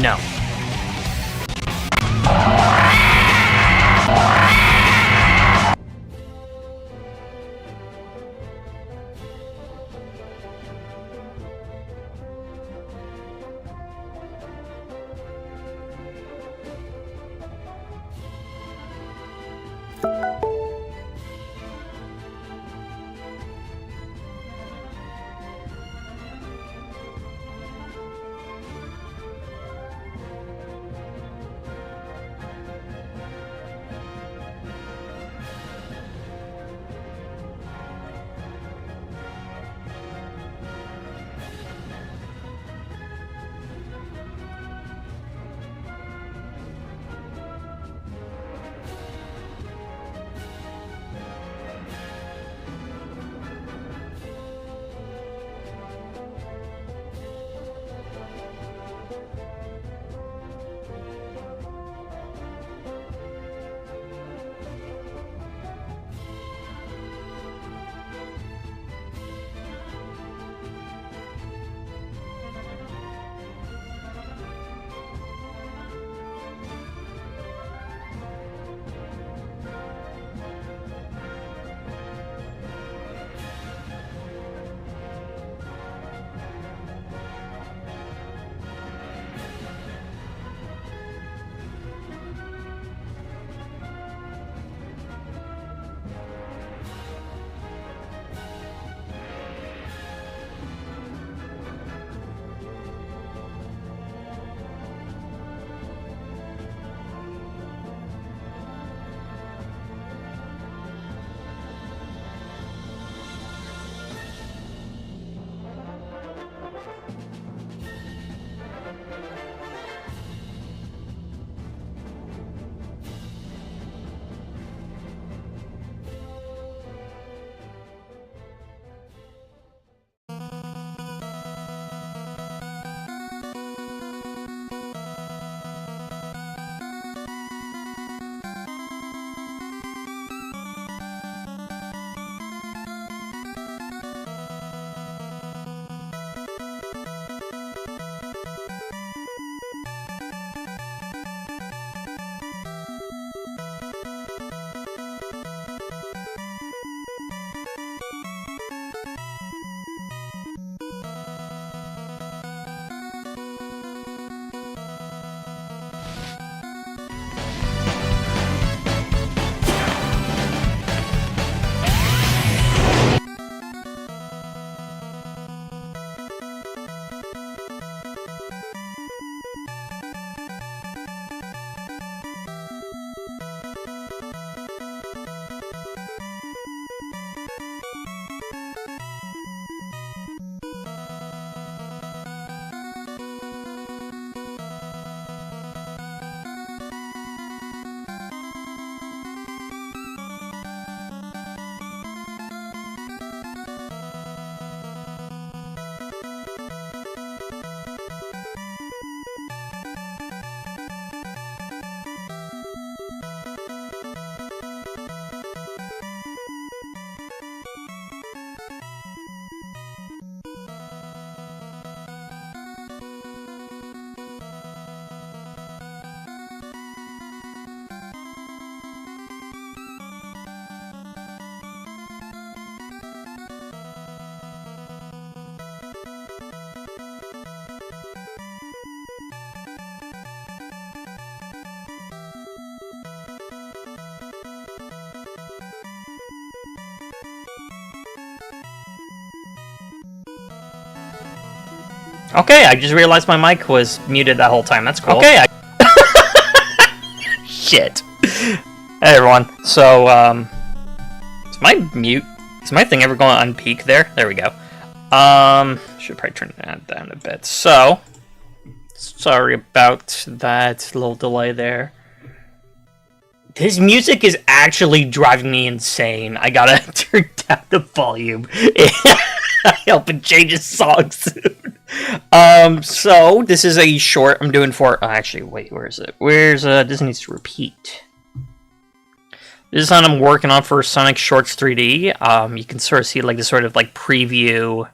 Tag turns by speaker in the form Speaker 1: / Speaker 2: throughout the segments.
Speaker 1: No. Okay, I just realized my mic was muted that whole time. That's cool. Okay, Shit. Hey everyone. So, is my mute... Is my thing ever going on peak there? There we go. Should probably turn that down a bit. So, sorry about that little delay there. His music is actually driving me insane. I gotta turn down the volume. I hope it changes songs soon. So this is a short I'm doing for. Actually, wait, where is it? Where's this needs to repeat. This is one I'm working on for Sonic Shorts 3D. You can sort of see like the sort of like preview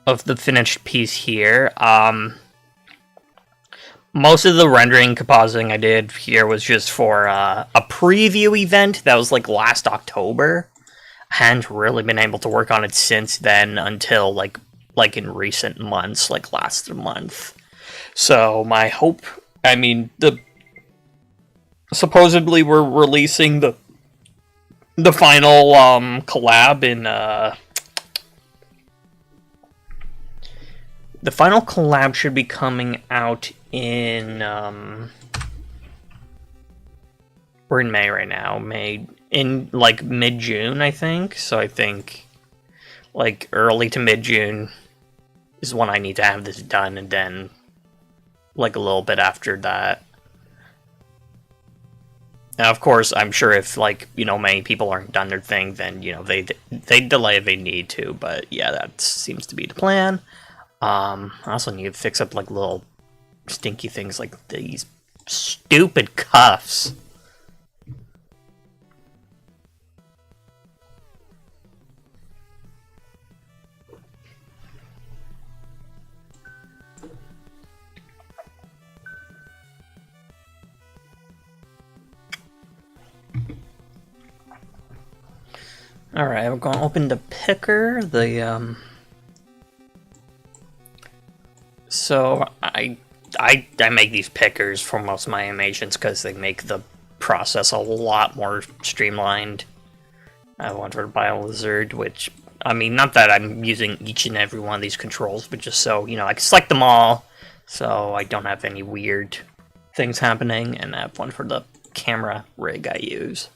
Speaker 1: of the finished piece here. Most of the rendering compositing I did here was just for a preview event that was like last October. I hadn't really been able to work on it since then until like in recent months, like last month. So my hope, I mean, the supposedly we're releasing the final collab in the final collab should be coming out in we're in May right now. May in like mid-June, I think. So I think like early to mid-June is when I need to have this done, and then like a little bit after that. Now, of course, I'm sure if like many people aren't done their thing, then they delay if they need to. But yeah, that seems to be the plan. I also need to fix up like little stinky things like these stupid cuffs. Alright, I'm going to open the picker, So, I make these pickers for most of my animations because they make the process a lot more streamlined. I have one for BioLizard, which, I mean, not that I'm using each and every one of these controls, but just so, I can select them all, so I don't have any weird things happening, and I have one for the camera rig I use.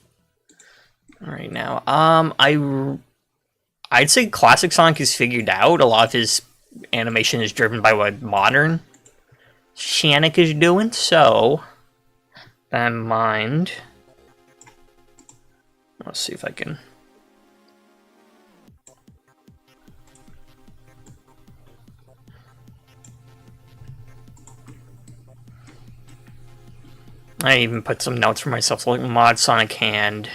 Speaker 1: Right now, I'd say Classic Sonic is figured out. A lot of his animation is driven by what modern Sonic is doing, so that in mind, let's see if I can. I even put some notes for myself, like mod Sonic Hand.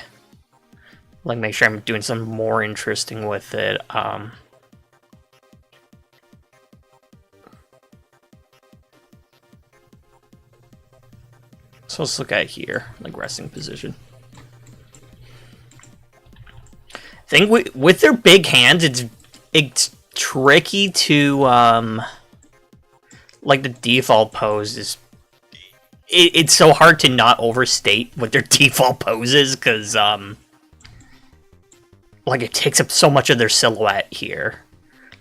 Speaker 1: Like, make sure I'm doing something more interesting with it. So let's look at here, like resting position. I think with their big hands, it's tricky to like the default pose is. It's so hard to not overstate what their default pose is because like it takes up so much of their silhouette here.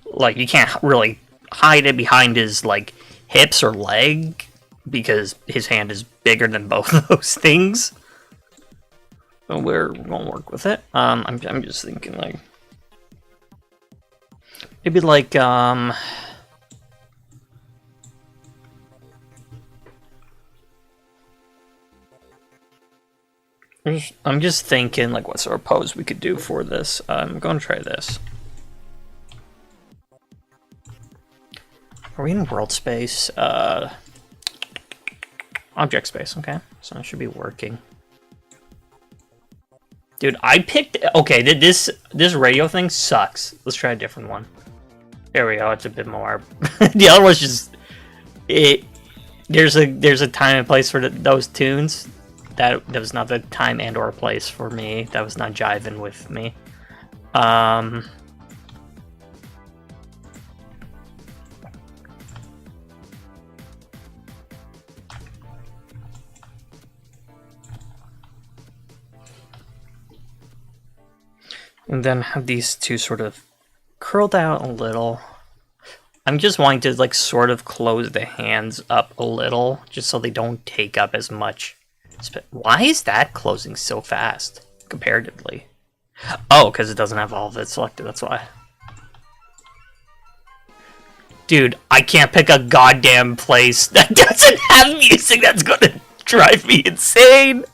Speaker 1: Like you can't really hide it behind his like hips or leg because his hand is bigger than both of those things. So we're gonna work with it. I'm just thinking like maybe like I'm just thinking like what sort of pose we could do for this. I'm going to try this. Are we in world space? Object space, okay. So that should be working. Dude, I picked... Okay, this radio thing sucks. Let's try a different one. There we go, it's a bit more... The other one's just... There's a time and place for those tunes. That was not the time and or place for me. That was not jiving with me. And then have these two sort of curled out a little. I'm just wanting to like sort of close the hands up a little, just so they don't take up as much. Why is that closing so fast, comparatively? Oh, because it doesn't have all of it selected, that's why. Dude, I can't pick a goddamn place that doesn't have music. That's gonna drive me insane.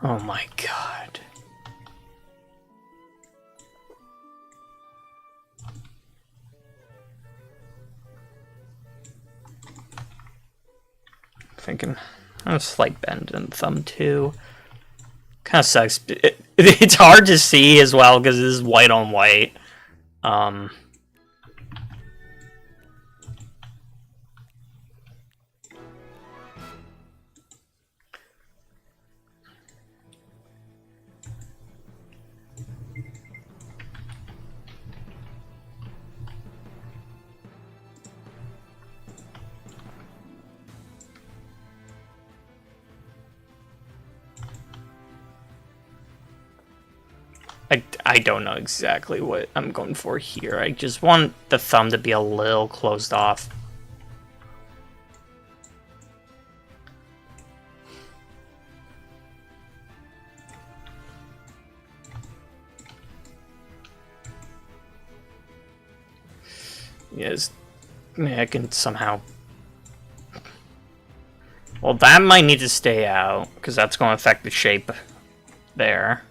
Speaker 1: Oh my god. Thinking, A slight bend in the thumb too. Kind of sucks. It's hard to see as well because this is white on white. I don't know exactly what I'm going for here. I just want the thumb to be a little closed off. Yes, I can somehow... Well, that might need to stay out, because that's going to affect the shape there.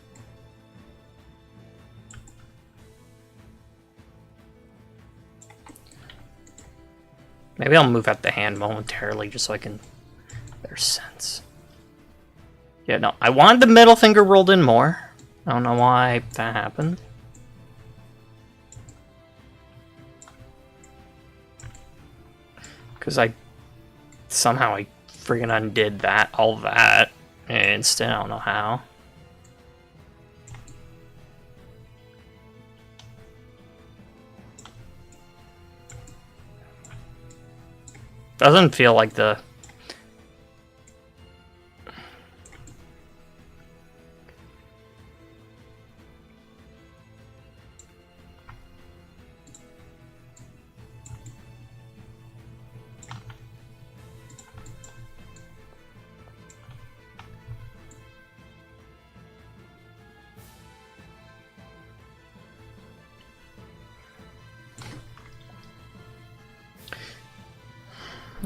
Speaker 1: Maybe I'll move out the hand momentarily just so I can better sense. Yeah, no, I wanted the middle finger rolled in more. I don't know why that happened. Because somehow I freaking undid all that instant. I don't know how. Doesn't feel like the...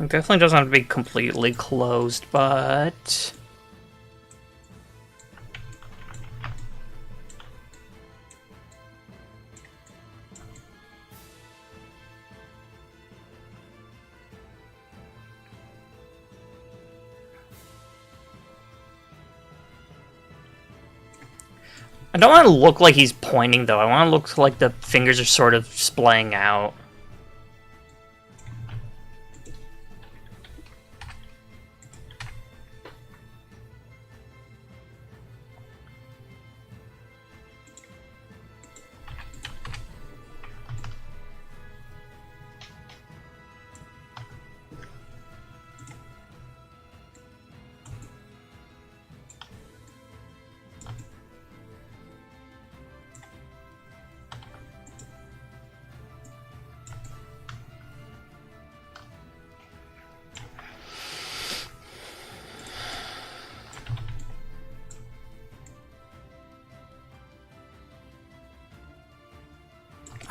Speaker 1: It definitely doesn't have to be completely closed, but... I don't want to look like he's pointing, though. I want to look like the fingers are sort of splaying out.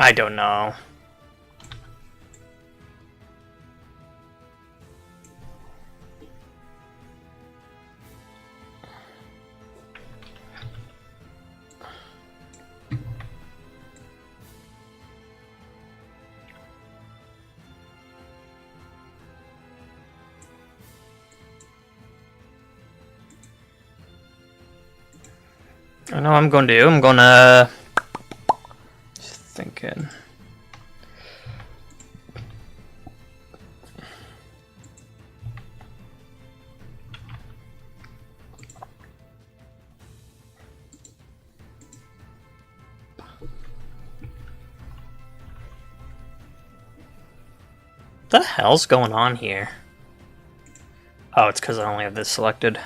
Speaker 1: I don't know. I know what I'm going to do. I'm going to... Just thinking... What the hell's going on here? Oh, it's because I only have this selected.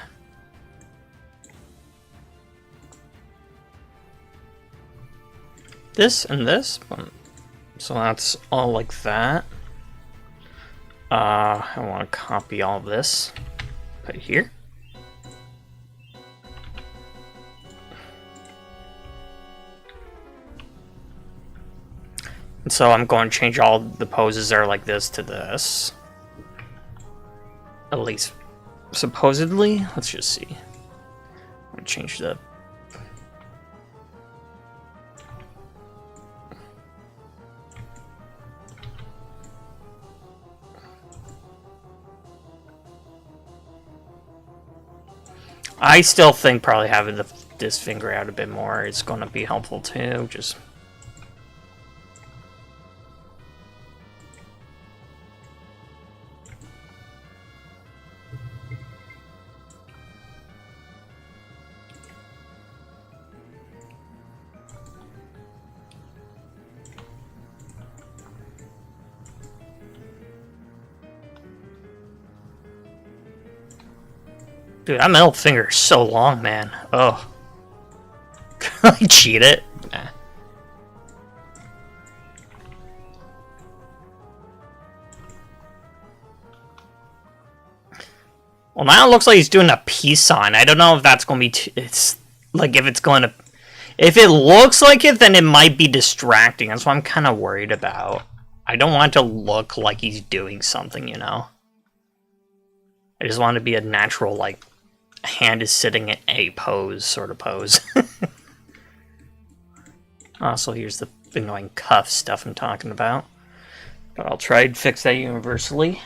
Speaker 1: This and this. So that's all like that. I want to copy all this. Put it here. And so I'm going to change all the poses that are like this to this. At least, supposedly. Let's just see. I'm going to change the... I still think probably having this finger out a bit more is going to be helpful too. Just dude, that middle finger is so long, man. Oh. Can I cheat it? Nah. Well, now it looks like he's doing a peace sign. I don't know if that's going to be... it's like if it's going to... If it looks like it, then it might be distracting. That's what I'm kind of worried about. I don't want it to look like he's doing something, you know? I just want it to be a natural, like, hand is sitting in a pose sort of pose. Also, here's the annoying cuff stuff I'm talking about. But I'll try to fix that universally.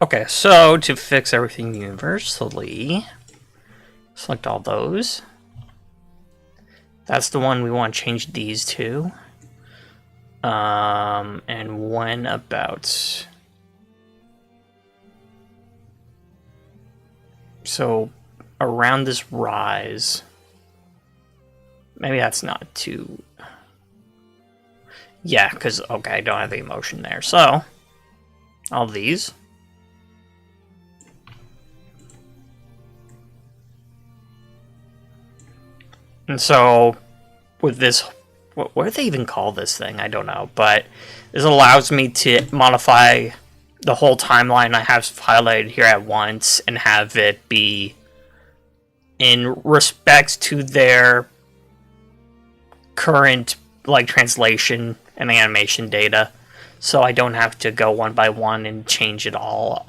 Speaker 1: Okay, so to fix everything universally, select all those. That's the one we want to change these to. And when about... So, around this rise... Maybe that's not too... Yeah, because, okay, I don't have the emotion there. So, all these... And so, with this, what do they even call this thing? I don't know, but this allows me to modify the whole timeline I have highlighted here at once and have it be in respects to their current, like, translation and animation data, so I don't have to go one by one and change it all.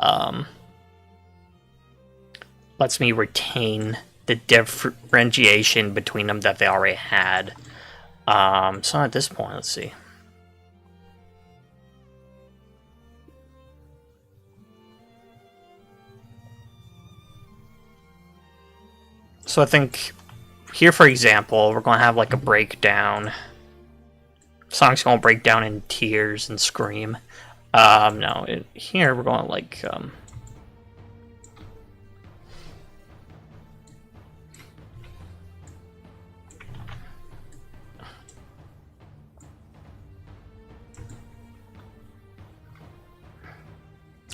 Speaker 1: Lets me retain the differentiation between them that they already had. So at this point, let's see. So I think here, for example, we're going to have like a breakdown. Song's going to break down in tears and scream. No, here we're going to like...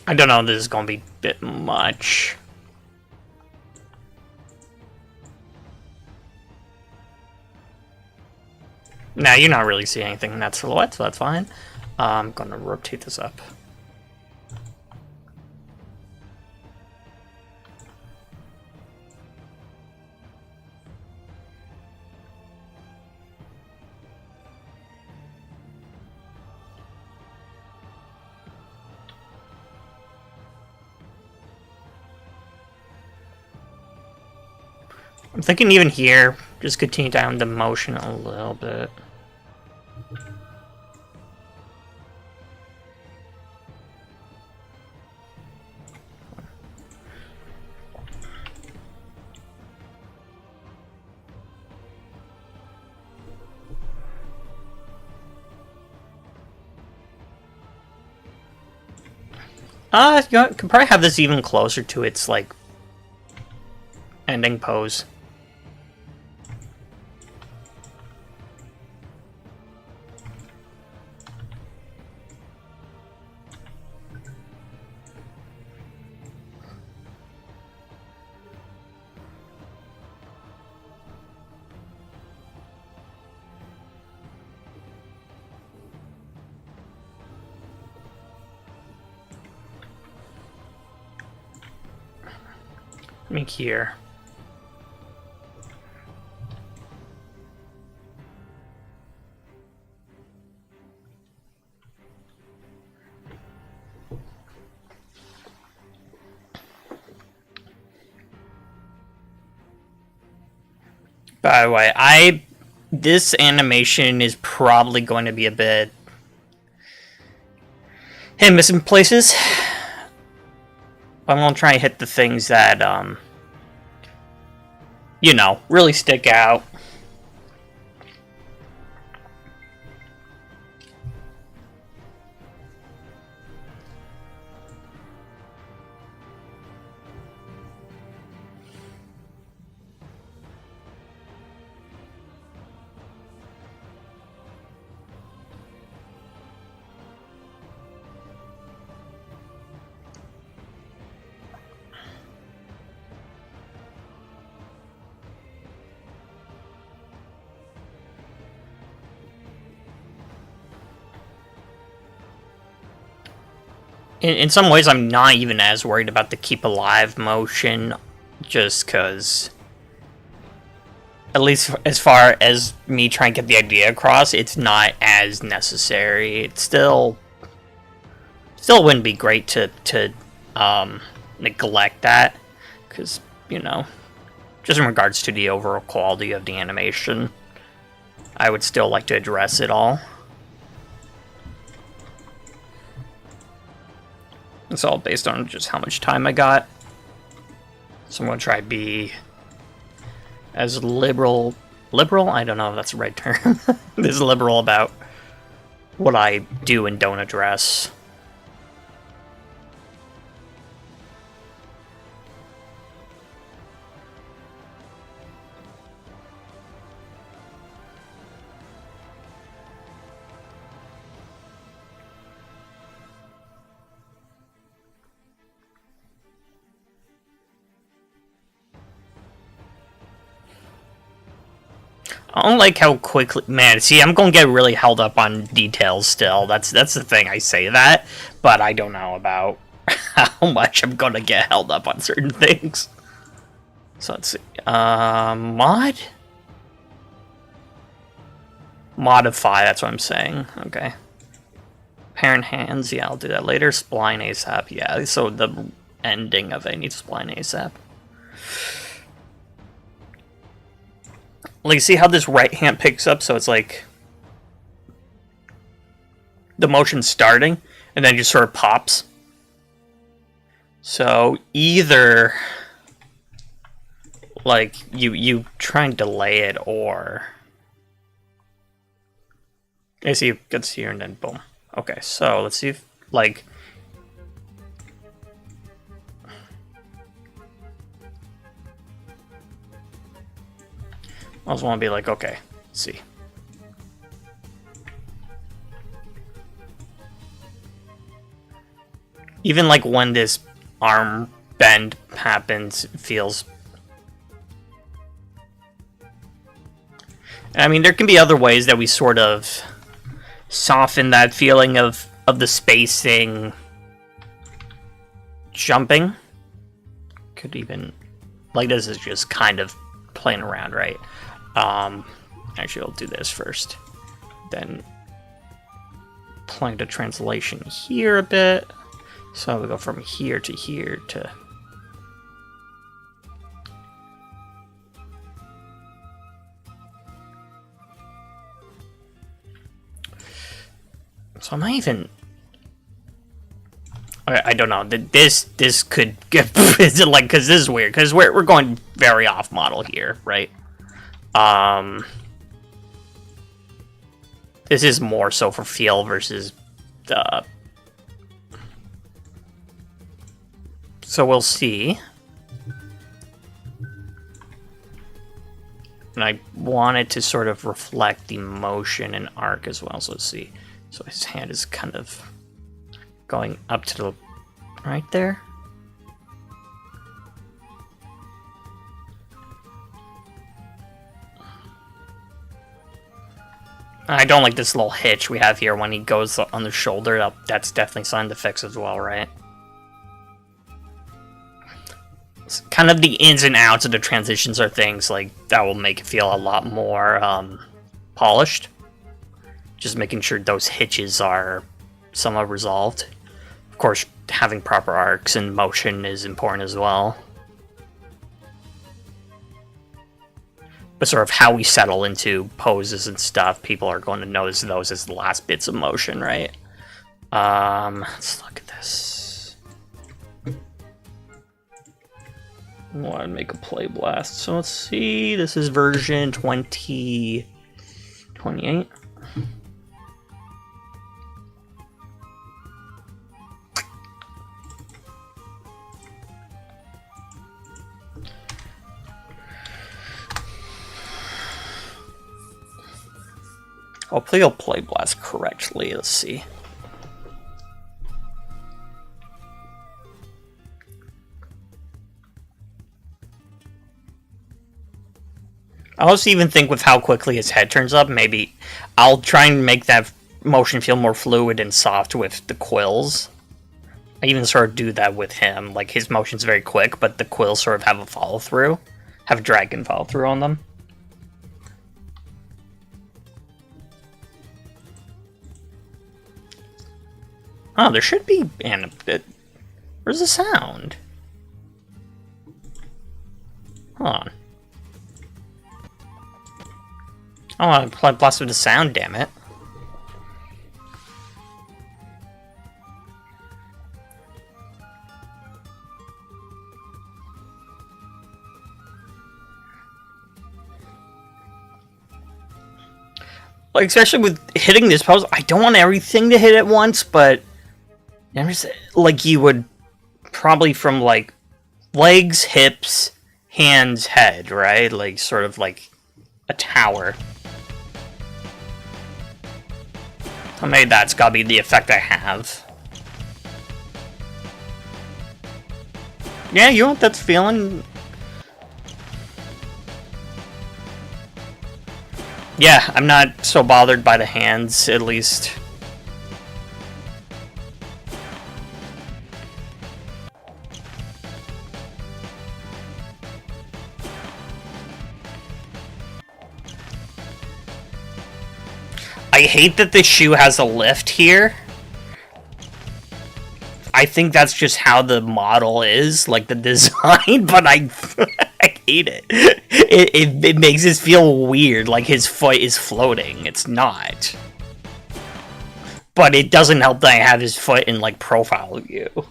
Speaker 1: I don't know, this is going to be a bit much. Now, you're not really seeing anything in that silhouette, so that's fine. I'm going to rotate this up. I'm thinking even here, just continue down the motion a little bit. You know, could probably have this even closer to its, like, ending pose. Make here. By the way, this animation is probably going to be a bit hit and miss in places. I'm gonna try and hit the things that you know, really stick out. In some ways, I'm not even as worried about the keep alive motion, just because, at least as far as me trying to get the idea across, it's not as necessary. It still wouldn't be great to neglect that, because, you know, just in regards to the overall quality of the animation, I would still like to address it all. It's all based on just how much time I got. So I'm going to try to be as liberal? I don't know if that's the right term. As liberal about what I do and don't address. I don't like how quickly, man. See, I'm gonna get really held up on details still. That's the thing. I say that, but I don't know about how much I'm gonna get held up on certain things. So let's see. Modify. That's what I'm saying. Okay. Parent hands. Yeah, I'll do that later. Spline ASAP. Yeah. So the ending of it needs spline ASAP. Like, see how this right hand picks up? So it's like the motion's starting, and then it just sort of pops. So either like you try and delay it, or I see it gets here and then boom. Okay, so let's see if like. I also want to be like, okay, let's see. Even like when this arm bend happens, it feels. I mean, there can be other ways that we sort of soften that feeling of the spacing jumping. Could even, like, this is just kind of playing around, right? Actually, I'll do this first. Then applying the translation here a bit. So we go from here to here to. So I'm not even. I don't know. This could get like, because this is weird, because we're going very off model here, right? This is more so for feel versus the. So we'll see. And I want it to sort of reflect the motion and arc as well. So let's see. So his hand is kind of going up to the right there. I don't like this little hitch we have here when he goes on the shoulder. That's definitely something to fix as well, right? It's kind of the ins and outs of the transitions are things like that will make it feel a lot more polished. Just making sure those hitches are somewhat resolved. Of course, having proper arcs and motion is important as well. but sort of how we settle into poses and stuff, people are going to notice those as the last bits of motion, right? Let's look at this. I want to make a play blast. So let's see. This is version 2028. Hopefully I'll play blast correctly. Let's see. I also even think with how quickly his head turns up, maybe I'll try and make that motion feel more fluid and soft with the quills. I even sort of do that with him. Like, his motion's very quick, but the quills sort of have a follow-through. Have a dragon follow-through on them. Oh, there should be where's the sound? Hold on. I want to play blast with the sound, damn it. Like, especially with hitting this pose, I don't want everything to hit at once, but like, you would probably from like legs, hips, hands, head, right? Like, sort of like a tower. So maybe that's gotta be the effect I have. Yeah, you know what that's feeling? Yeah, I'm not so bothered by the hands, at least. I hate that this shoe has a lift here. I think that's just how the model is, like the design, but I hate it. It makes it feel weird, like his foot is floating. It's not. But it doesn't help that I have his foot in, like, profile view.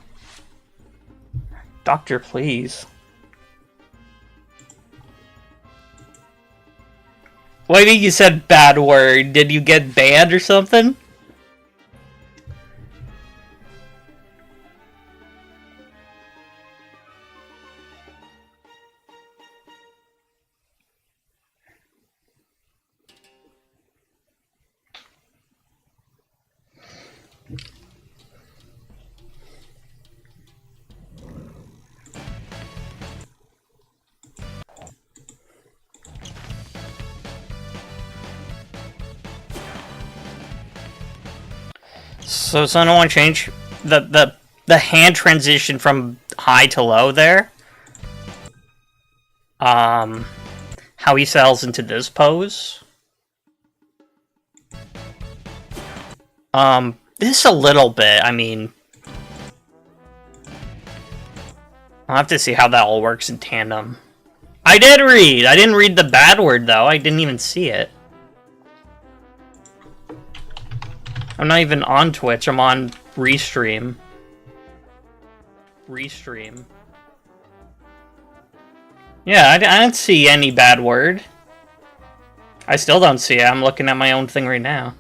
Speaker 1: Doctor, please. Why did you said bad word? Did you get banned or something? So I don't want to change the hand transition from high to low there. How he settles into this pose. This a little bit. I mean, I'll have to see how that all works in tandem. I did read. I didn't read the bad word though. I didn't even see it. I'm not even on Twitch, I'm on Restream. Restream. Yeah, I didn't see any bad word. I still don't see it, I'm looking at my own thing right now.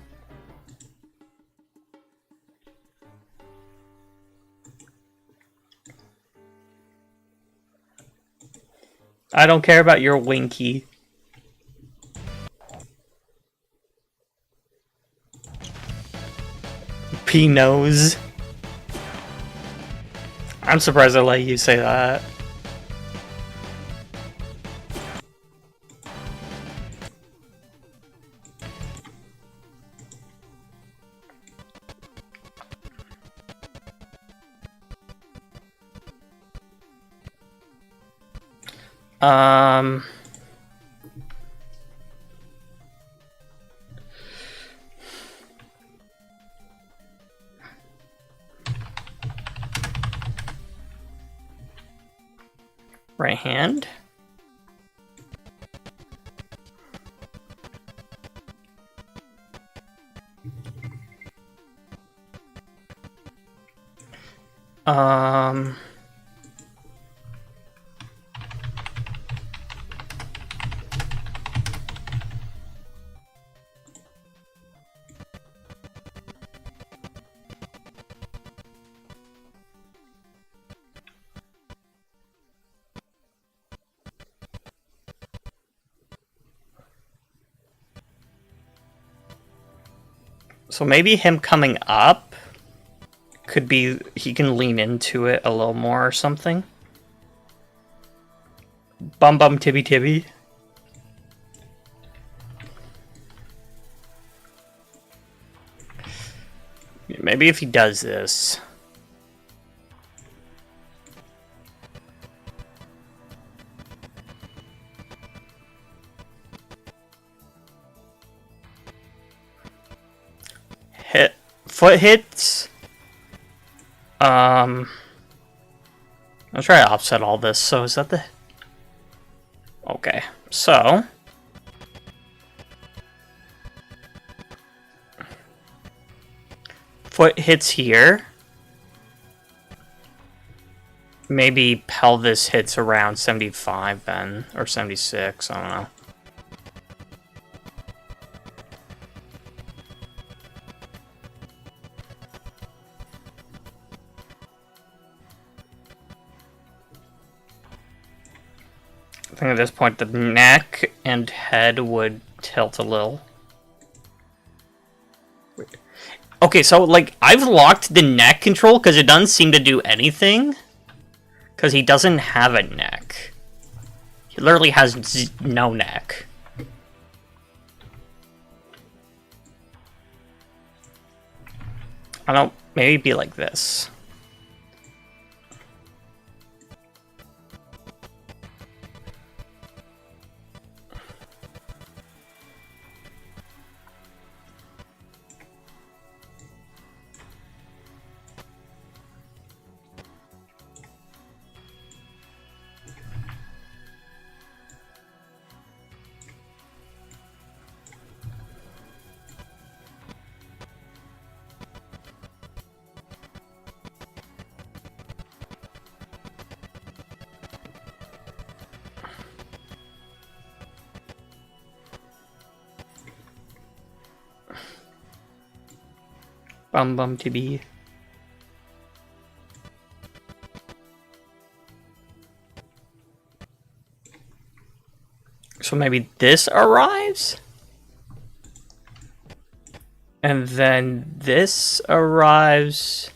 Speaker 1: I don't care about your winky. P-nose. I'm surprised I let you say that. Right hand. Um... So maybe him coming up could be, he can lean into it a little more or something. Bum bum tibby tibby. Maybe if he does this. Foot hits. I'll try to offset all this. So is that the... Okay, so... Foot hits here. Maybe pelvis hits around 75 then, or 76, I don't know. I think at this point the neck and head would tilt a little. Okay, so like I've locked the neck control because it doesn't seem to do anything. Because he doesn't have a neck. He literally has no neck. I don't... Maybe be like this. Bum bum to be. So maybe this arrives? And then this arrives.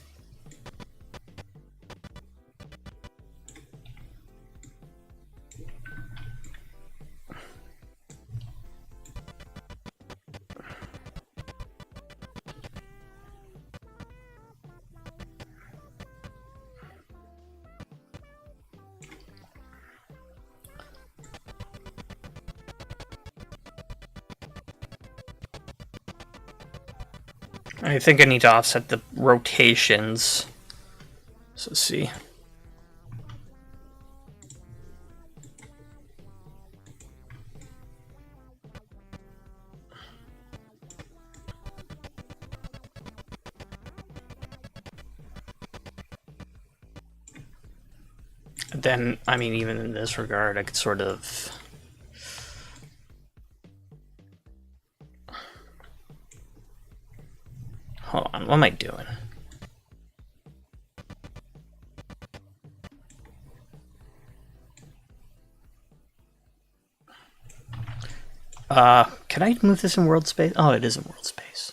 Speaker 1: I think I need to offset the rotations. So let's see. Then, I mean, even in this regard, I could sort of... Hold on, what am I doing? Can I move this in world space? Oh, it is in world space.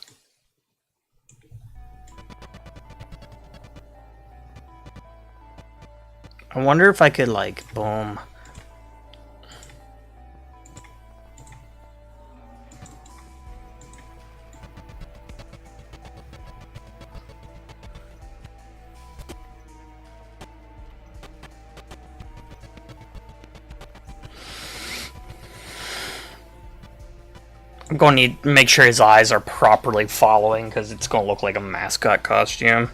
Speaker 1: I wonder if I could, like, boom. I'm going to need to make sure his eyes are properly following, because it's going to look like a mascot costume.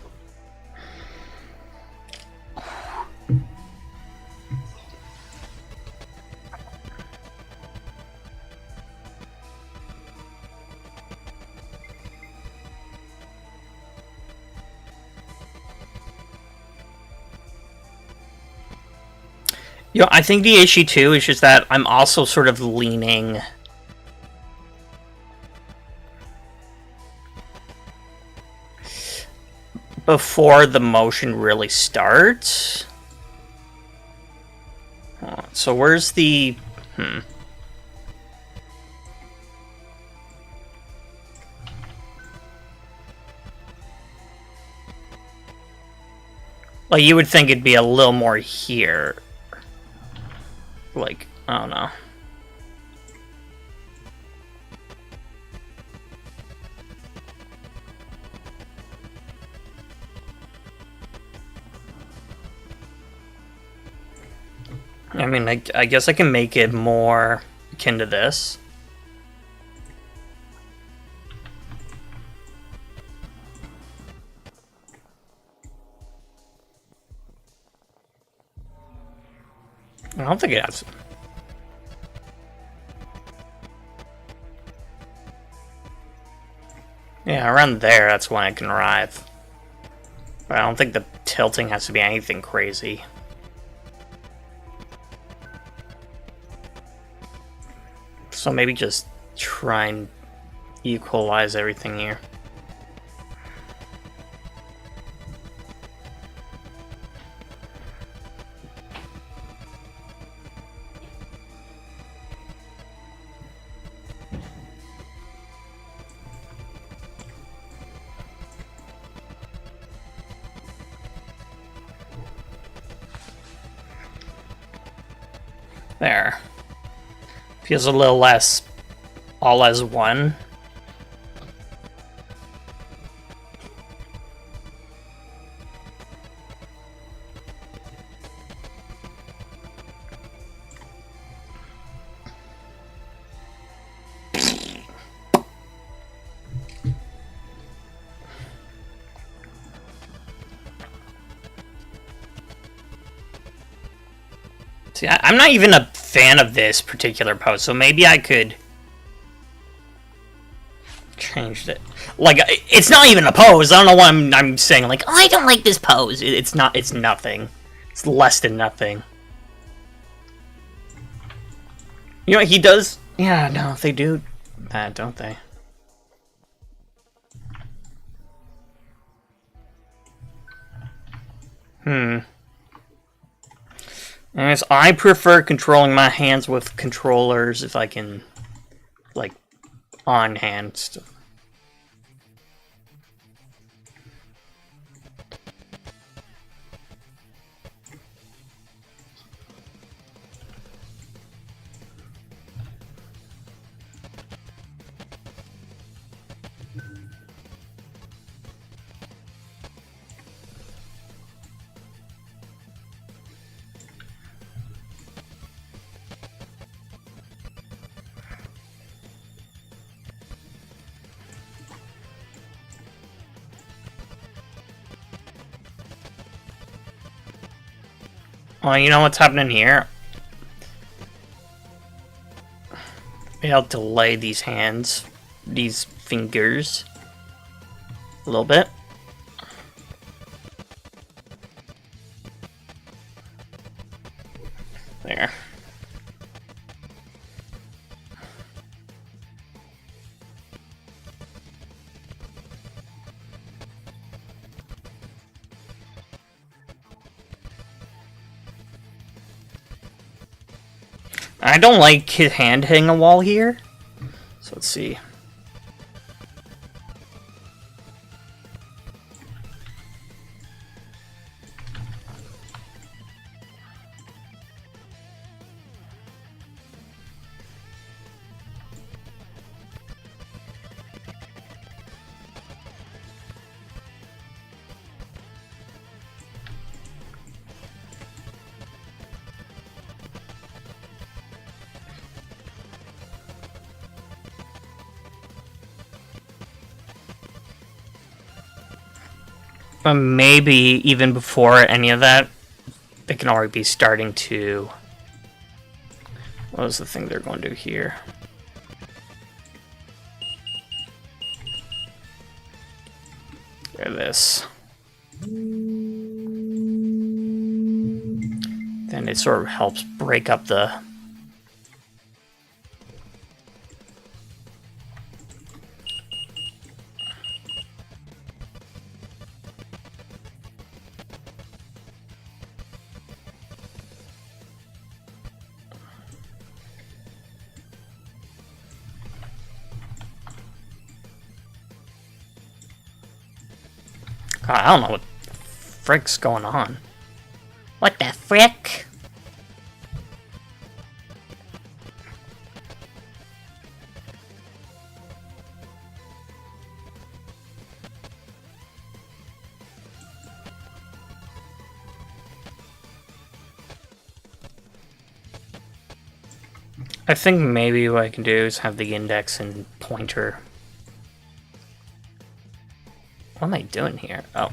Speaker 1: You know, I think the issue too is just that I'm also sort of leaning before the motion really starts. So where's the... Like, you would think it'd be a little more here. Like, I don't know. I mean, I guess I can make it more akin to this. I don't think it has... Yeah, around there, that's when it can arrive. But I don't think the tilting has to be anything crazy. So maybe just try and equalize everything here. There. Feels a little less all as one. See, I'm not even a fan of this particular pose, so maybe I could change it. Like, it's not even a pose. I don't know why I'm saying, like, oh, I don't like this pose. It's not, it's nothing. It's less than nothing. You know what he does? Yeah, no, they do that, don't they? Anyways, I prefer controlling my hands with controllers if I can, like, on hand stuff. Well, you know what's happening here? Maybe I'll delay these hands, these fingers, a little bit. There. I don't like his hand hitting a wall here. So let's see. Maybe even before any of that, they can already be starting to... What was the thing they're going to do here? Look at this. Then it sort of helps break up the... God, I don't know what the frick's going on. What the frick? I think maybe what I can do is have the index and pointer. What am I doing here? Oh.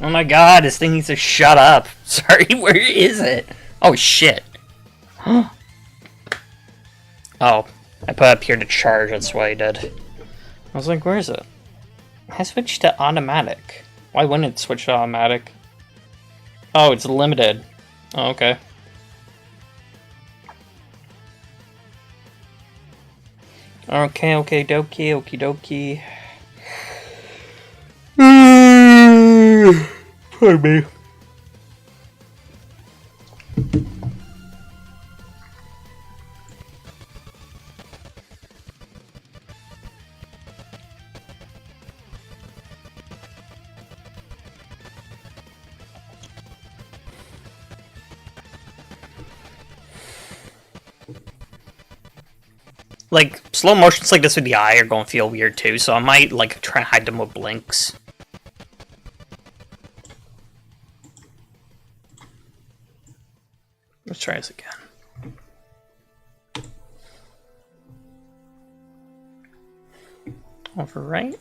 Speaker 1: Oh my god, this thing needs to shut up. Sorry, where is it? Oh shit. Oh, I put it up here to charge, that's why I did. I was like, where is it? I switched to automatic. Why wouldn't it switch to automatic? Oh, it's limited. Oh, okay. Okay, okay, dokie, okie dokie. Pardon me. Like, slow motions like this with the eye are going to feel weird too, so I might, like, try and hide them with blinks. Let's try this again. Over right.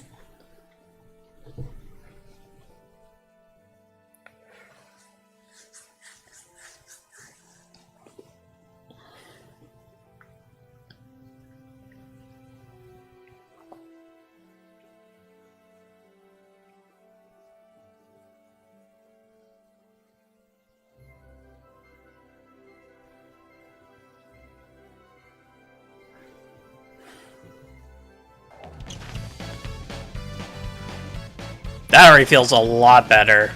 Speaker 1: That already feels a lot better.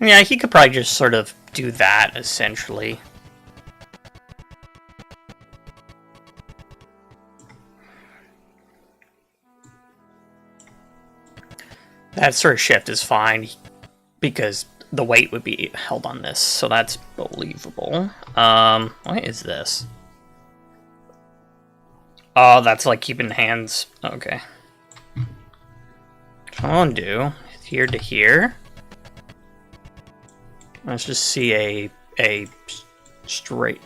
Speaker 1: Yeah, he could probably just sort of do that, essentially. That sort of shift is fine, because the weight would be held on this, so that's believable. What is this? Oh, that's like keeping hands... Okay. What I'll do, here to here. Let's just see a straight...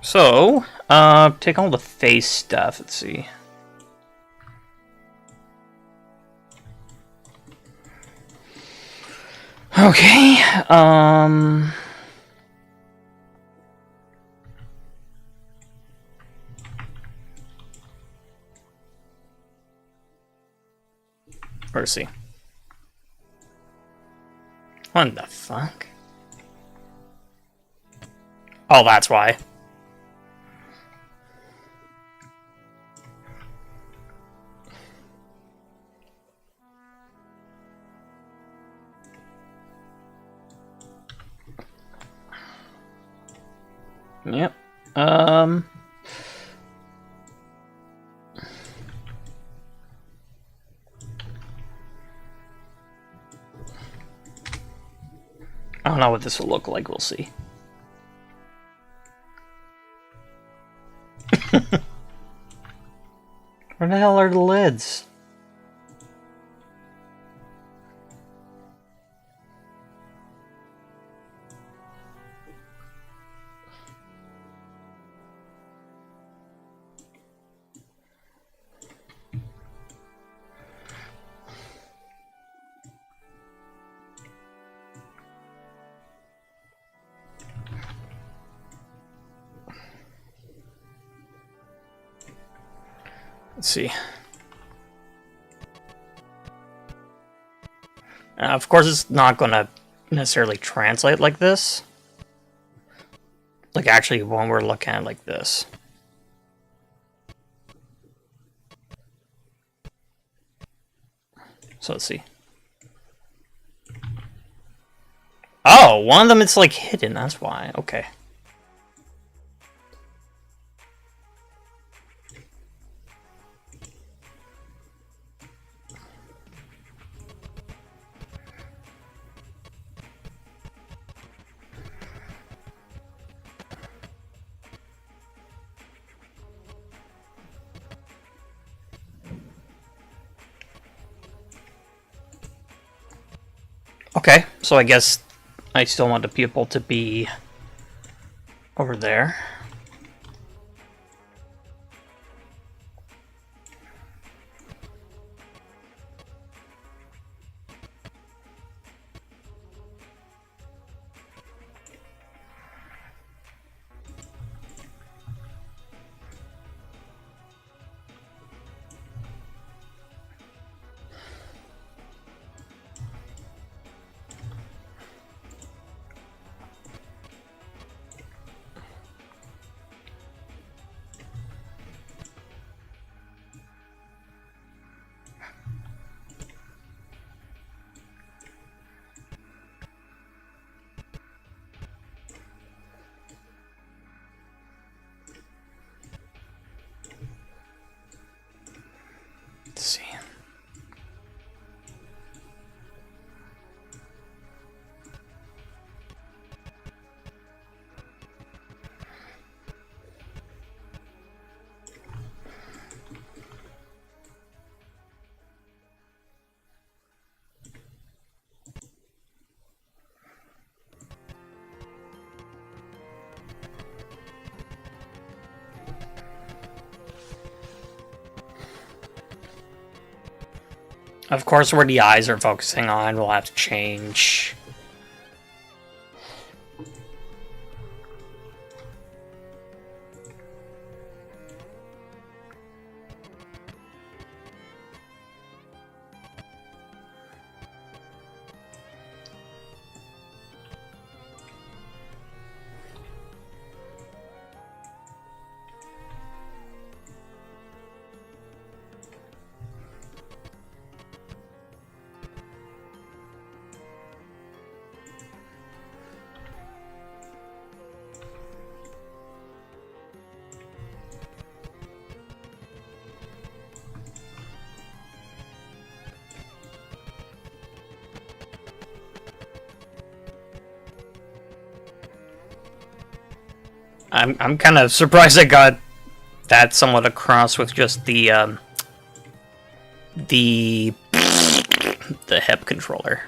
Speaker 1: So, take all the face stuff. Let's see. Okay, where is he? What the fuck? Oh, that's why. Yep. I don't know what this will look like. We'll see. Where the hell are the lids? Let's see. Of course, it's not going to necessarily translate like this. Like, actually, when we're looking at it like this. So, let's see. Oh, one of them is, like, hidden. That's why. Okay. Okay, so I guess I still want the pupil to be over there. Let's see. Of course, where the eyes are focusing on, we'll have to change. I'm kind of surprised I got that somewhat across with just the hip controller.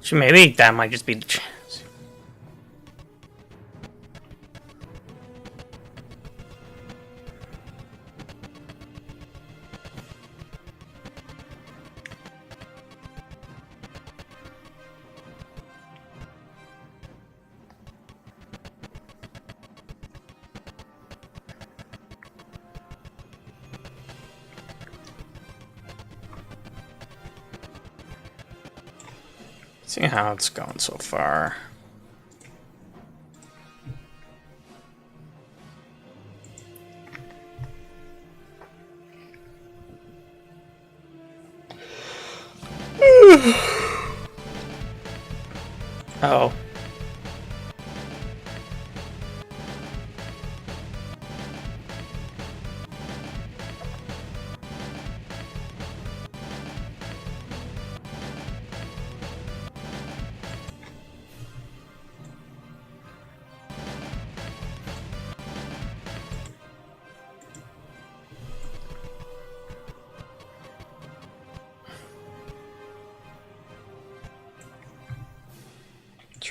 Speaker 1: So maybe that might just be the chance. See how it's going so far. Oh.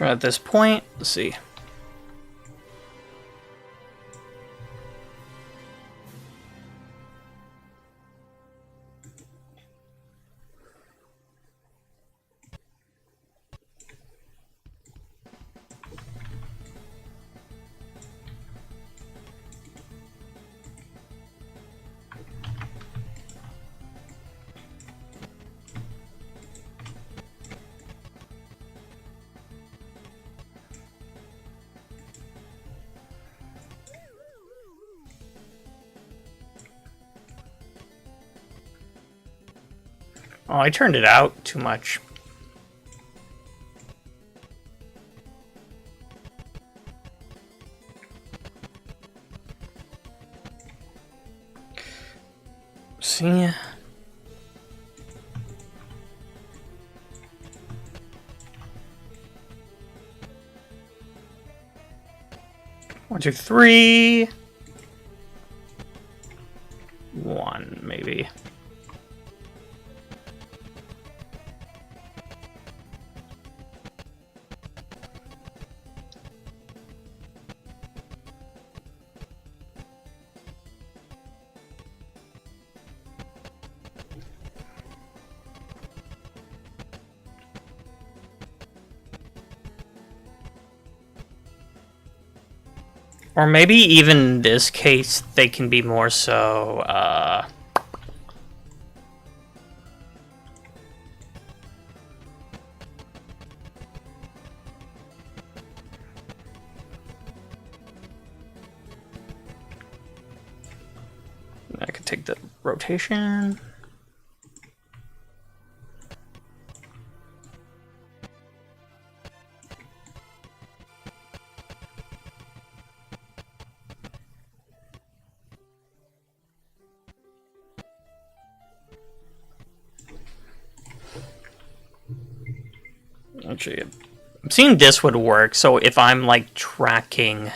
Speaker 1: So at this point, let's see. Oh, I turned it out too much. See? 1, 2, 3. 1, maybe. Or maybe even in this case, they can be more so, I could take the rotation. Actually, I'm seeing this would work. So if I'm like tracking,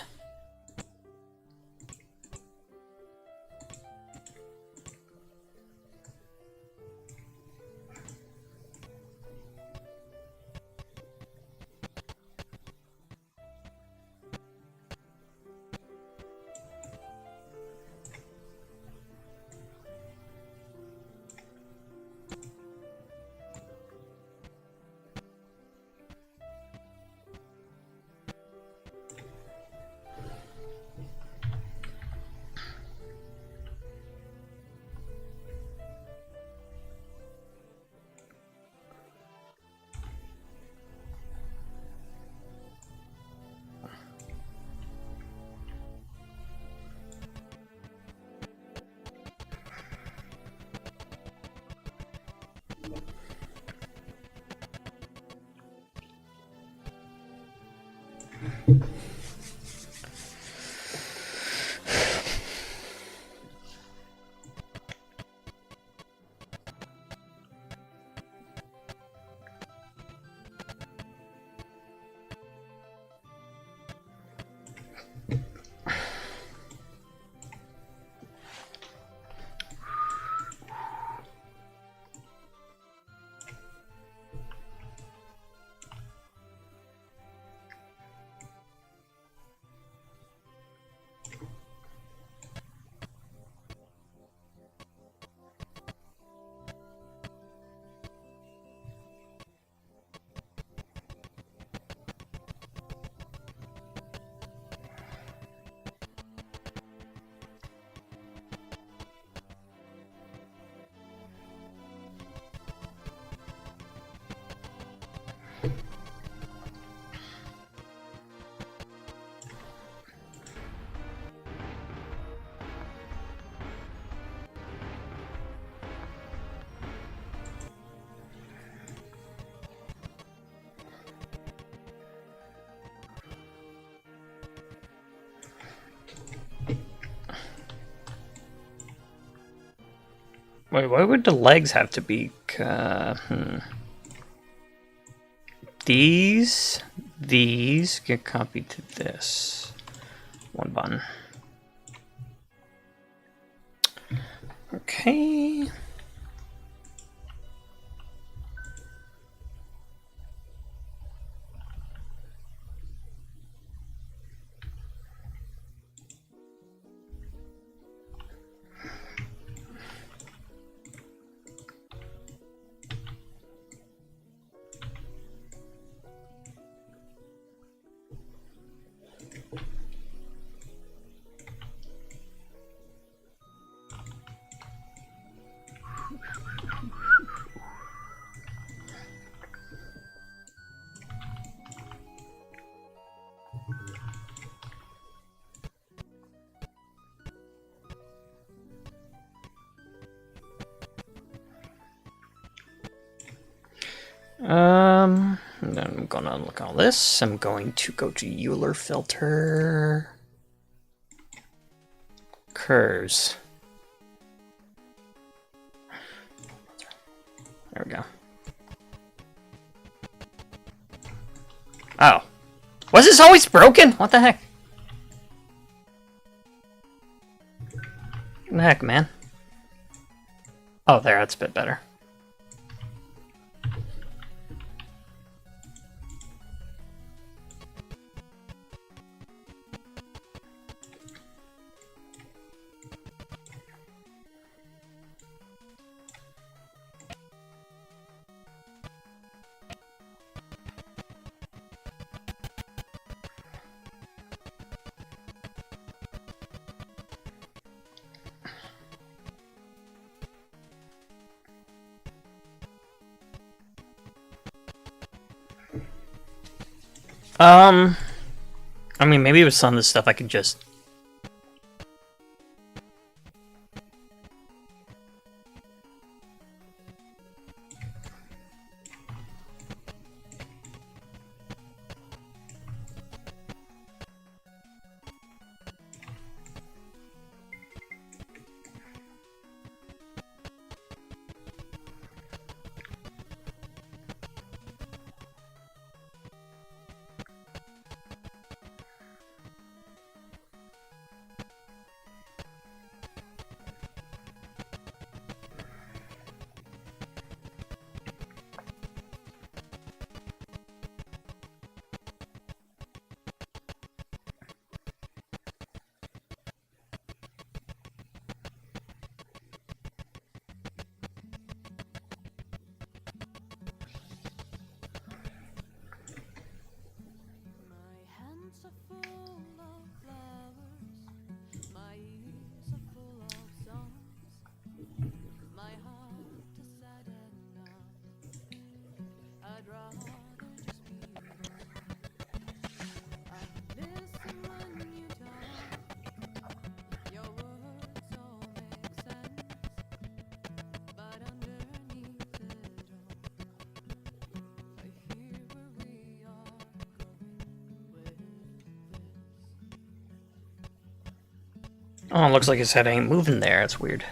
Speaker 1: Wait, why would the legs have to be... These get copied to this. One button. Okay. Then I'm gonna unlock all this. I'm going to go to Euler filter. Curves. There we go. Oh. Was this always broken? What the heck? What the heck, man? Oh, there, that's a bit better. I mean, maybe with some of this stuff I could just... Oh, it looks like his head ain't moving there. That's weird.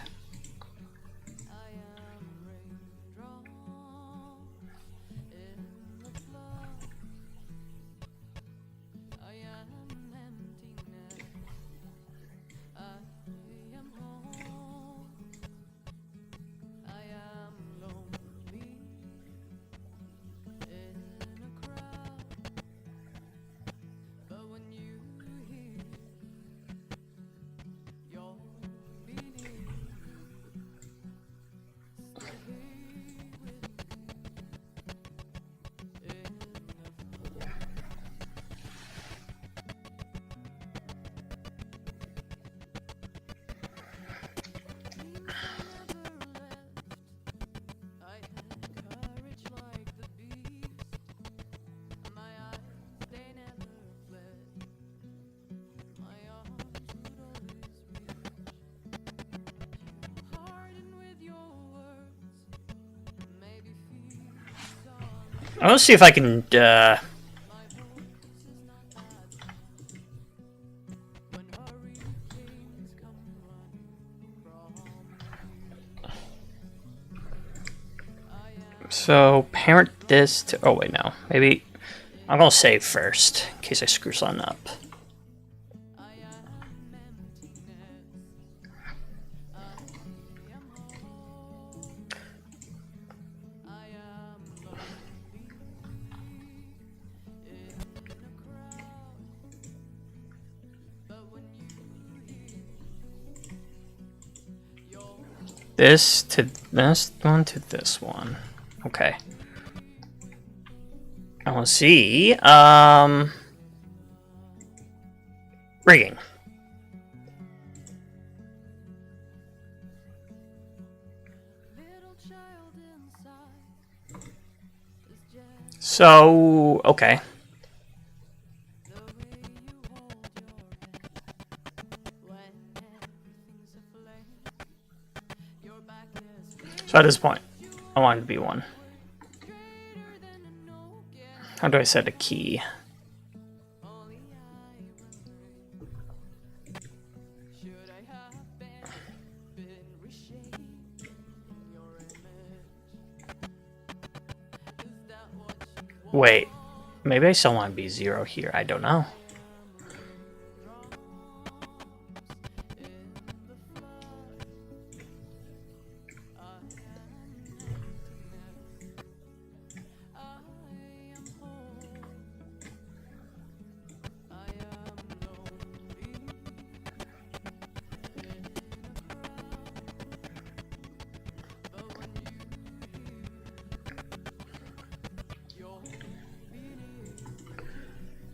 Speaker 1: I want to see if I can, So parent this to. Oh wait, no. Maybe I'm gonna save first in case I screw something up. This to this one to this one. Okay. I want to see. Rigging. So, okay. So at this point, I want it to be one. How do I set a key? Wait, maybe I still want to be 0 here. I don't know.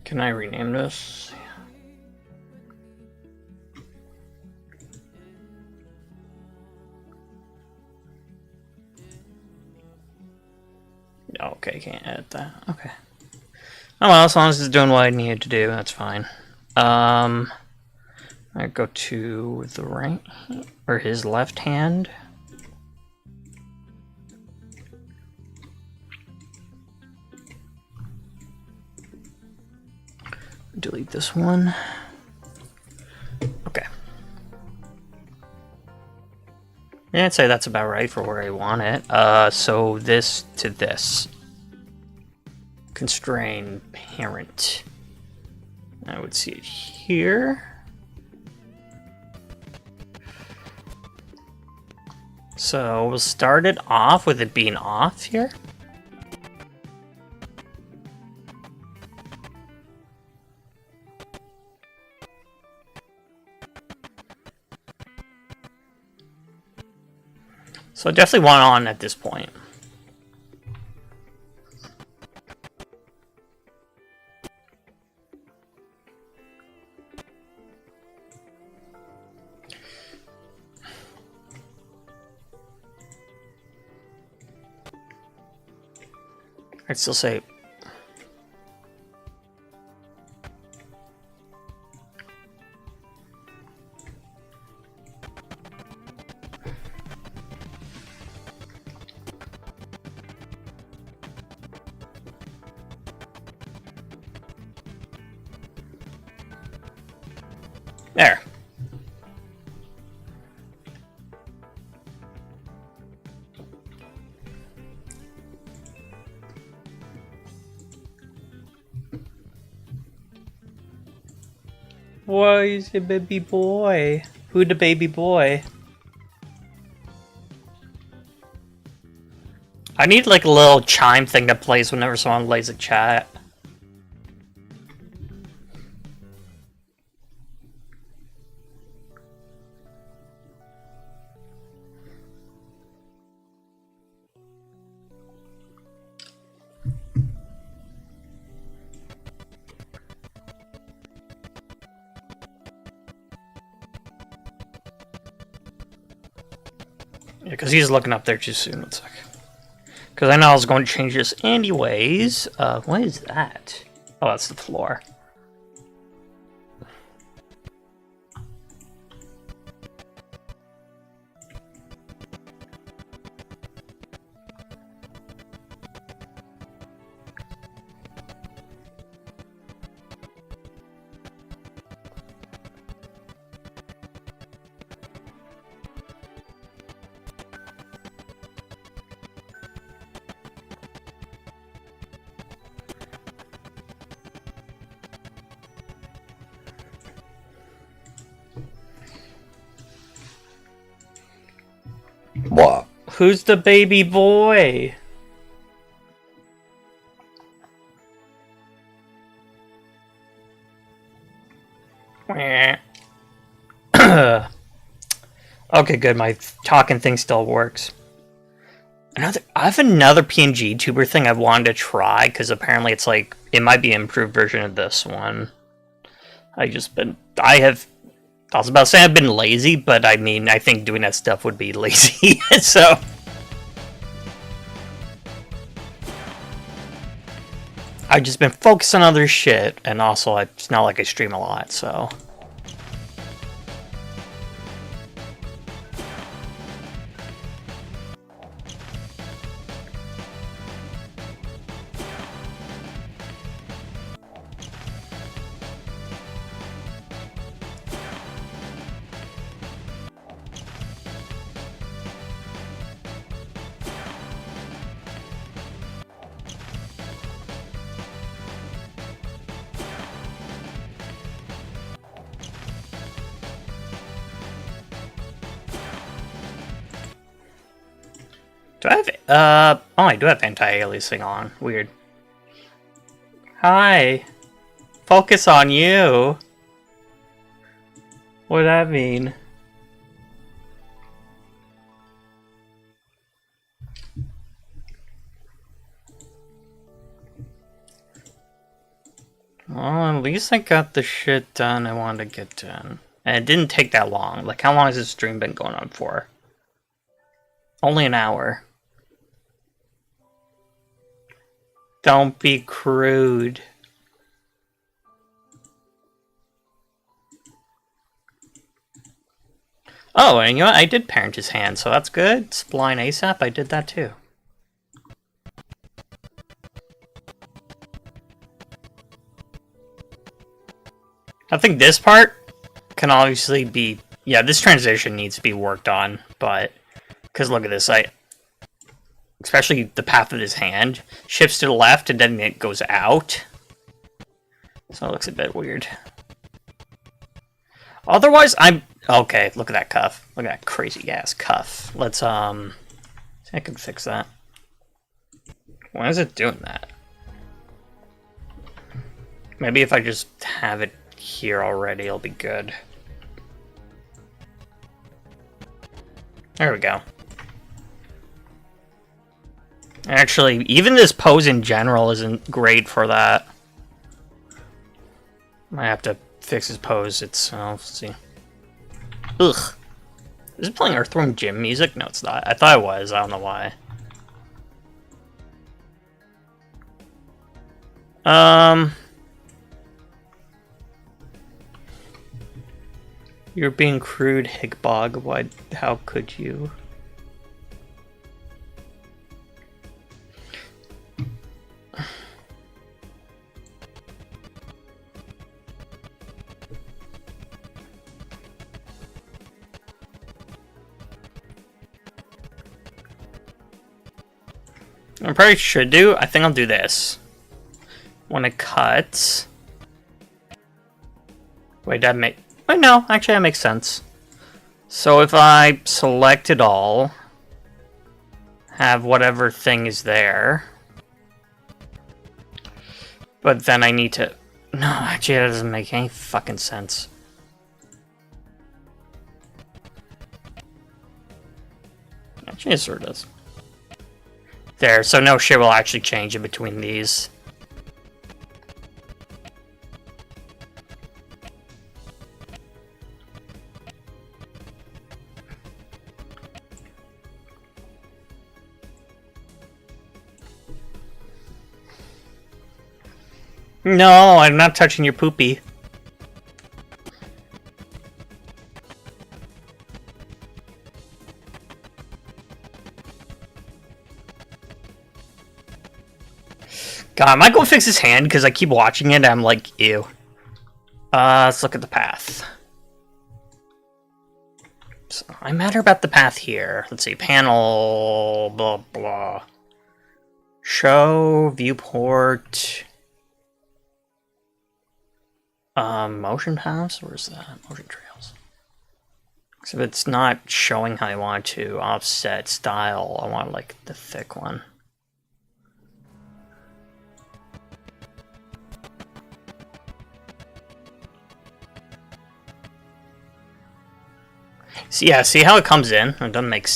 Speaker 1: Can I rename this? Okay, can't edit that. Okay. Oh well, as long as it's doing what I needed to do, that's fine. I go to the right, or his left hand. Delete this one. Okay. Yeah, I'd say that's about right for where I want it. So this to this. Constrain parent. I would see it here. So we'll start it off with it being off here. So I definitely want on at this point. I'd still say there. Why is a baby boy? Who the baby boy? I need like a little chime thing that plays whenever someone lays a chat. Yeah, because he's looking up there too soon. One sec. Because I know I was going to change this anyways. What is that? Oh, that's the floor. Who's the baby boy? Okay, good. My talking thing still works. I have another PNG tuber thing I wanted to try, because apparently it's like, it might be an improved version of this one. I was about to say I've been lazy, but I mean, I think doing that stuff would be lazy, so... I've just been focused on other shit, and also it's not like I stream a lot, so... Do I have, oh, I do have anti-aliasing on. Weird. Hi. Focus on you. What does that mean? Well, at least I got the shit done I wanted to get done. And it didn't take that long. Like, how long has this stream been going on for? Only an hour. Don't be crude. Oh, and you know what? I did parent his hand, so that's good. Spline ASAP, I did that too. I think this part can obviously be... Yeah, this transition needs to be worked on, but... Because look at this, especially the path of his hand shifts to the left and then it goes out. So it looks a bit weird. Otherwise, I'm... Okay, look at that cuff. Look at that crazy ass cuff. Let's, I can fix that. Why is it doing that? Maybe if I just have it here already, it'll be good. There we go. Actually, even this pose in general isn't great for that. Might have to fix his pose itself. Let's see. Ugh. Is it playing Earthworm Jim music? No, it's not. I thought it was. I don't know why. You're being crude, Higbog. Why? How could you? I probably should do. I think I'll do this. When it cuts. Wait, that make. Wait, no. Actually, that makes sense. So if I select it all, have whatever thing is there, but then I need to. No, actually, that doesn't make any fucking sense. Actually, it sort of does. There, so no shit will actually change in between these. No, I'm not touching your poopy. God, I might go fix his hand because I keep watching it and I'm like, ew. Let's look at the path. So I matter about the path here. Let's see, panel, blah, blah. Show, viewport. Motion paths? Where's that? Motion trails. So if it's not showing how I want to offset style, I want like the thick one. So yeah, see how it comes in? It doesn't make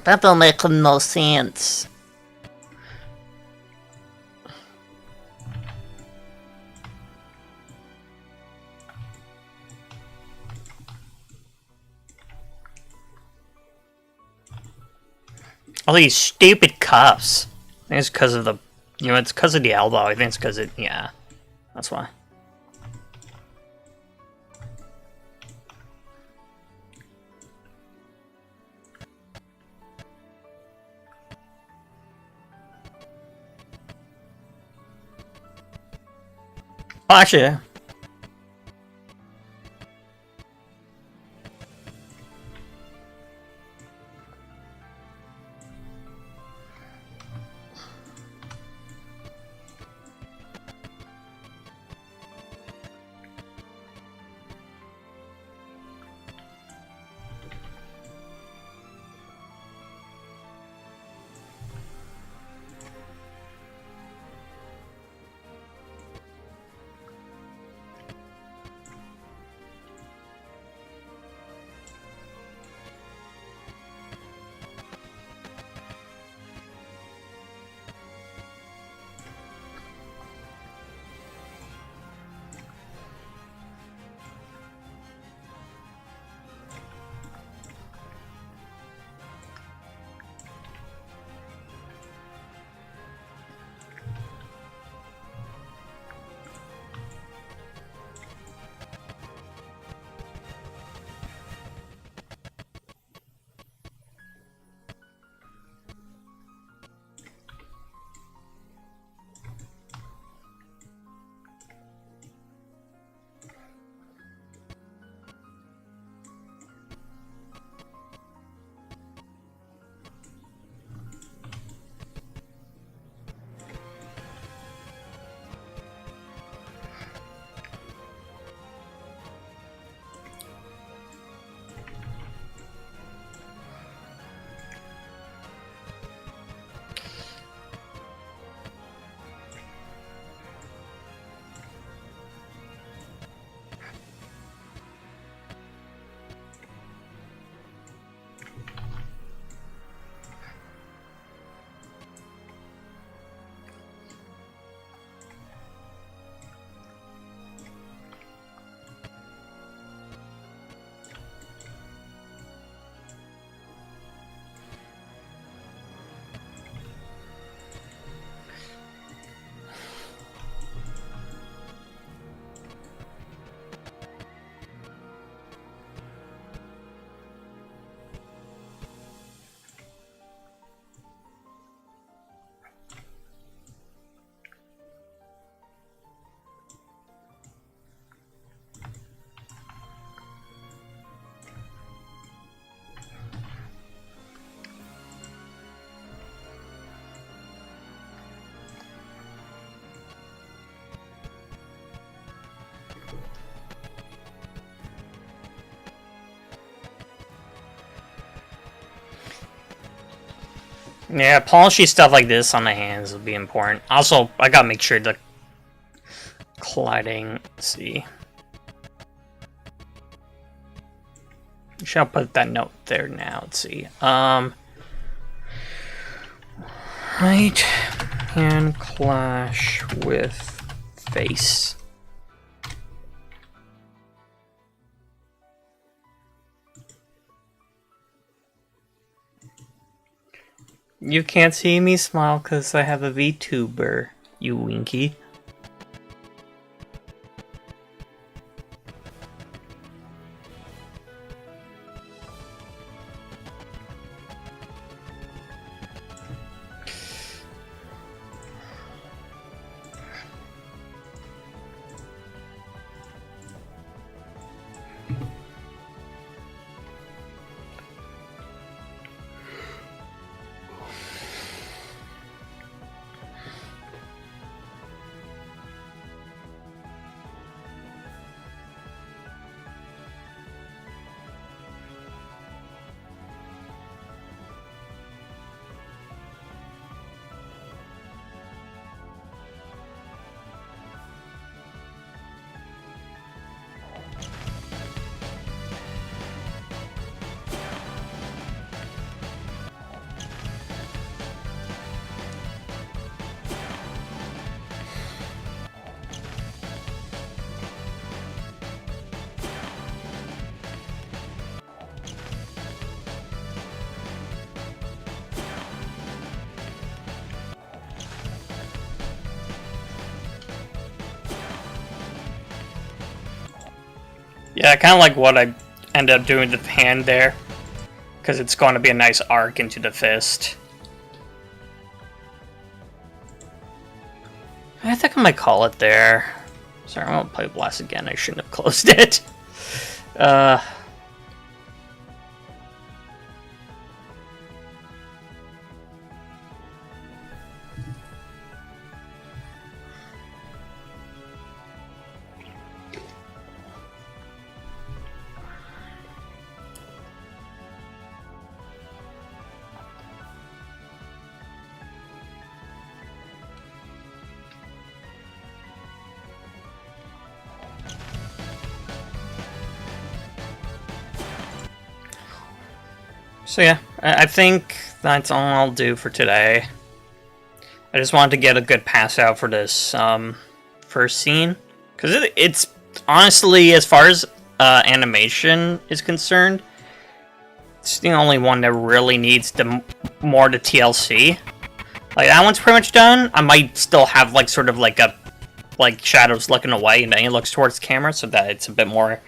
Speaker 1: that don't make no sense. All these stupid cuffs. I think it's because of the, it's because of the elbow. I think it's because yeah, that's why. Oh, actually, yeah, polishy stuff like this on the hands will be important. Also, I gotta make sure the colliding. Let's see. Shall put that note there now. Let's see. Right hand clash with face. You can't see me smile because I have a VTuber, you winky. Yeah, I kind of like what I ended up doing to the hand there. Because it's going to be a nice arc into the fist. I think I might call it there. Sorry, I won't play Blast again. I shouldn't have closed it. So yeah, I think that's all I'll do for today. I just wanted to get a good pass out for this first scene. Because it's honestly, as far as animation is concerned, it's the only one that really needs more to TLC. Like, that one's pretty much done. I might still have, like, sort of like shadows looking away, and then he looks towards the camera, so that it's a bit more...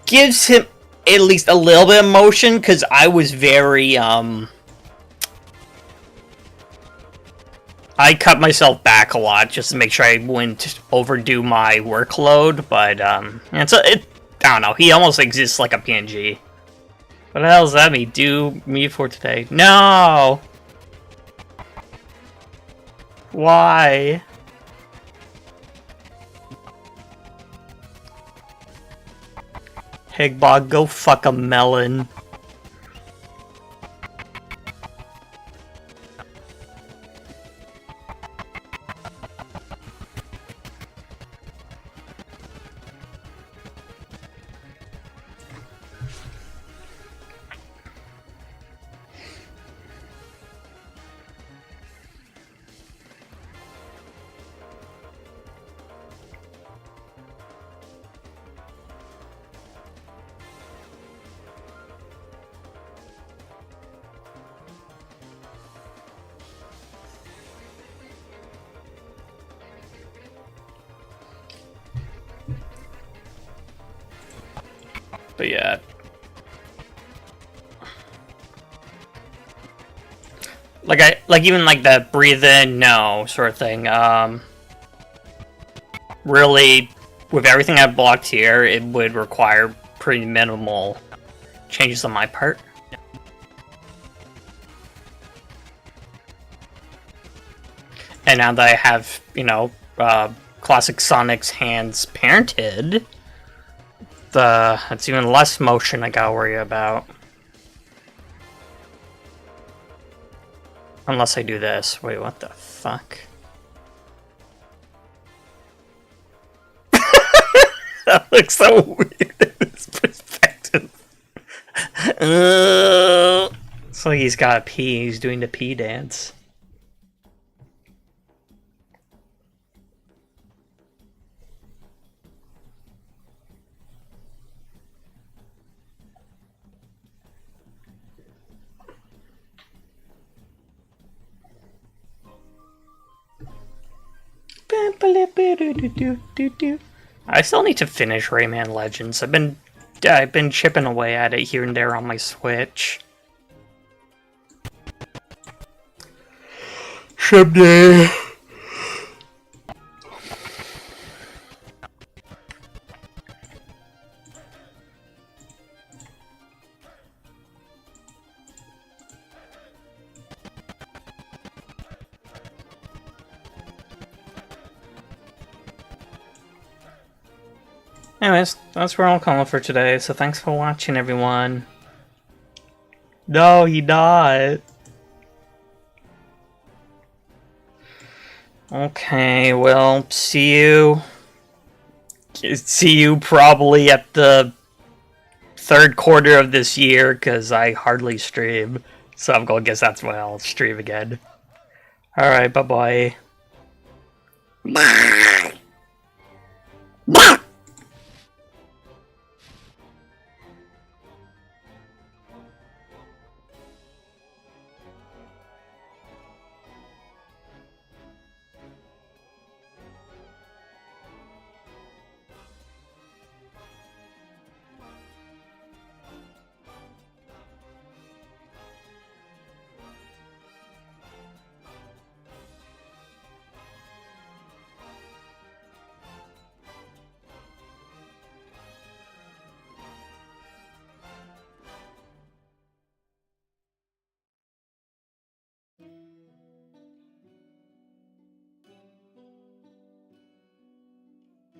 Speaker 1: Gives him at least a little bit of motion, because I was very, I cut myself back a lot, just to make sure I wouldn't overdo my workload, but, I don't know, he almost exists like a PNG. What the hell does that mean? Do me for today? No! Why? Higbog, go fuck a melon. But yeah. Even like the breathe in, no sort of thing. Really, with everything I've blocked here, it would require pretty minimal changes on my part. And now that I have, classic Sonic's hands parented, it's even less motion I gotta worry about. Unless I do this. Wait, what the fuck? That looks so weird in this perspective. It's like he's got a pee, he's doing the pee dance. I still need to finish Rayman Legends. I've been chipping away at it here and there on my Switch. Someday. Anyways, that's where I'll call it for today, so thanks for watching, everyone. No, he died. Okay, well, see you probably at the third quarter of this year, because I hardly stream. So I'm going to guess that's when I'll stream again. Alright, bye-bye.